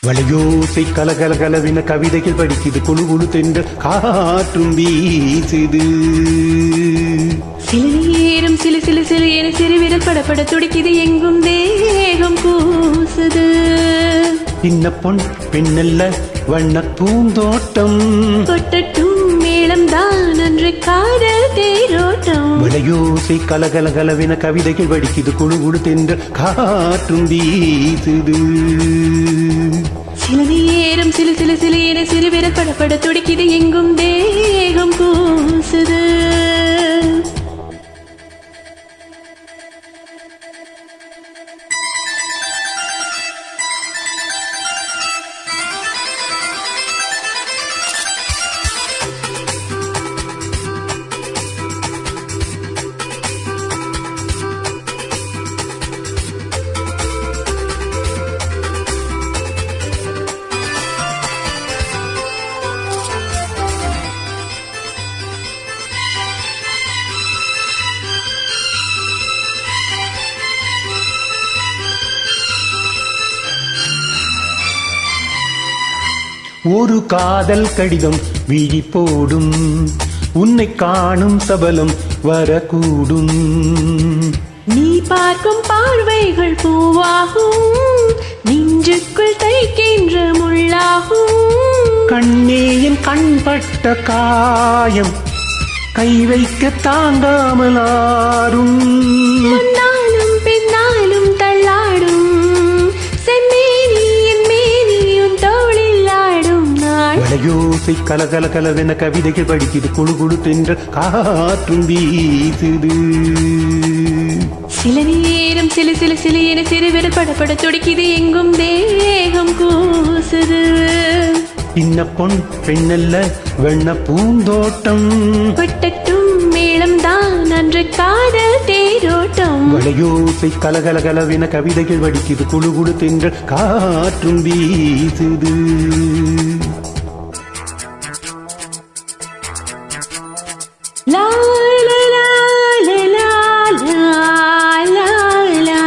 வளையோசை கலகலகலவின கவிதைகள் படிக்குது, குழு குழு தென்று காற்றும் வீசுது. சில நேரம் சிலு சிலு சிலு என சிறு விரல் படப்பட துடிக்குது, எங்கும் தேகம் கூசுது. சின்ன பொன் பெண்ணல்ல வண்ண பூந்தோட்டம், கொட்டட்டும் மேளம் தான் அன்று காதல் தேரோட்டம். வளையோசை கலகலகலவின கவிதைகள் படிக்குது, குழு குழு தென்று காற்றும் வீசுது. சில நேரம் சிலு சிலு சிலு என சிறு விரல் படப்பட துடிக்குது, எங்கும் தேகம் கூசுது. ஒரு காதல் கடிதம் விழி போடும், உன்னை காணும் சபலம் வரக்கூடும். நீ பார்க்கும் பார்வைகள் பூவாகும், நெஞ்சுக்குள் தைக்கின்ற முள்ளாகும். கண்ணேயின் கண்பட்ட காயம் கை வைக்க தாங்காமல் ஆறும். முன்னாலும் பின்னாலும் தள்ளாடும் செம்மேனி என் மேனி உன் தோளில் ஆடும் நாள். வளையோசை கலகலகலவென கவிதைகள் படிக்குது, குழு குழு தென்ற காற்றும் வீசுது. சில நேரம் சிலு சிலு சிலு என சிறு விரல் படப்பட துடிக்குது, எங்கும் தேகம் கூசுது. சின்ன பொன் பெண்ணல்ல வெண்ண பூந்தோட்டம், கொட்டட்டும் மேளம் தான் அன்று காதல் தேரோட்டம். வளையோசை கலகலகலவென கவிதைகள் படிக்குது, குழு குழு தென்ற காற்றும் வீசுது. லா லா லா லா லா லா லா.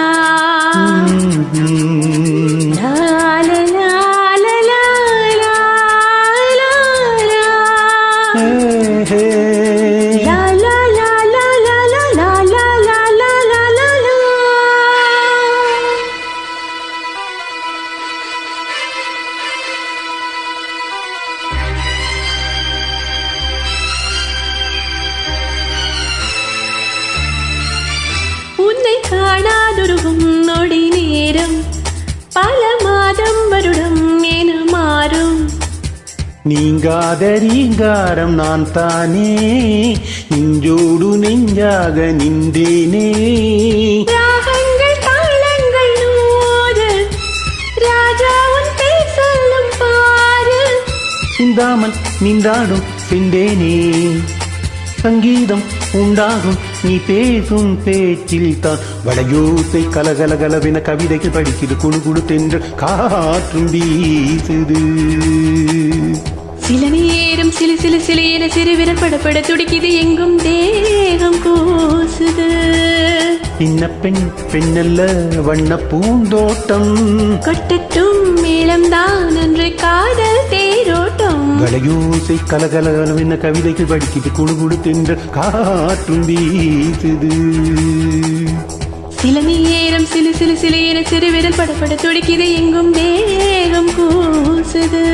உன்னை காணாதொருகும் நொடி நேரம் பல மாதம் வருடம் என மாறும். நீங்காத ரீங்காரம் நான் தானே, நெஞ்சோடு நெஞ்சாக நின்றேனே. ராகங்கள் தாளங்கள் நூறு, ராஜா உன் பேர் சொல்லும் பாரு. சிந்தாமல் நின்றாடும் சென்றேனே, சங்கீதம் உண்டாகும் நீ பேசும் பேச்சில் தான். வளையோசை கலகலகலவென கவிதைகள் படிக்குது, குழு குழு தென்று காற்றும் வீசுது. சில நேரம் சிலு சிலு சிலு என சிறு விரல் படப்பட துடிக்குது, எங்கும் தேகம் கூசுது. சின்ன பெண் பெண்ணல்ல வண்ண பூந்தோட்டம், கொட்டட்டும் மேளம் தான் அன்று காதல் தேரோட்டம். வளையோசை கலகலகலவென கவிதைகள் படிக்குது, குழு குழு தென்று காற்றும் வீசுது. சில நேரம் சிலு சிலு சிலு என சிறு விரல் படப்பட துடிக்குது, எங்கும் தேகம் கூசுது.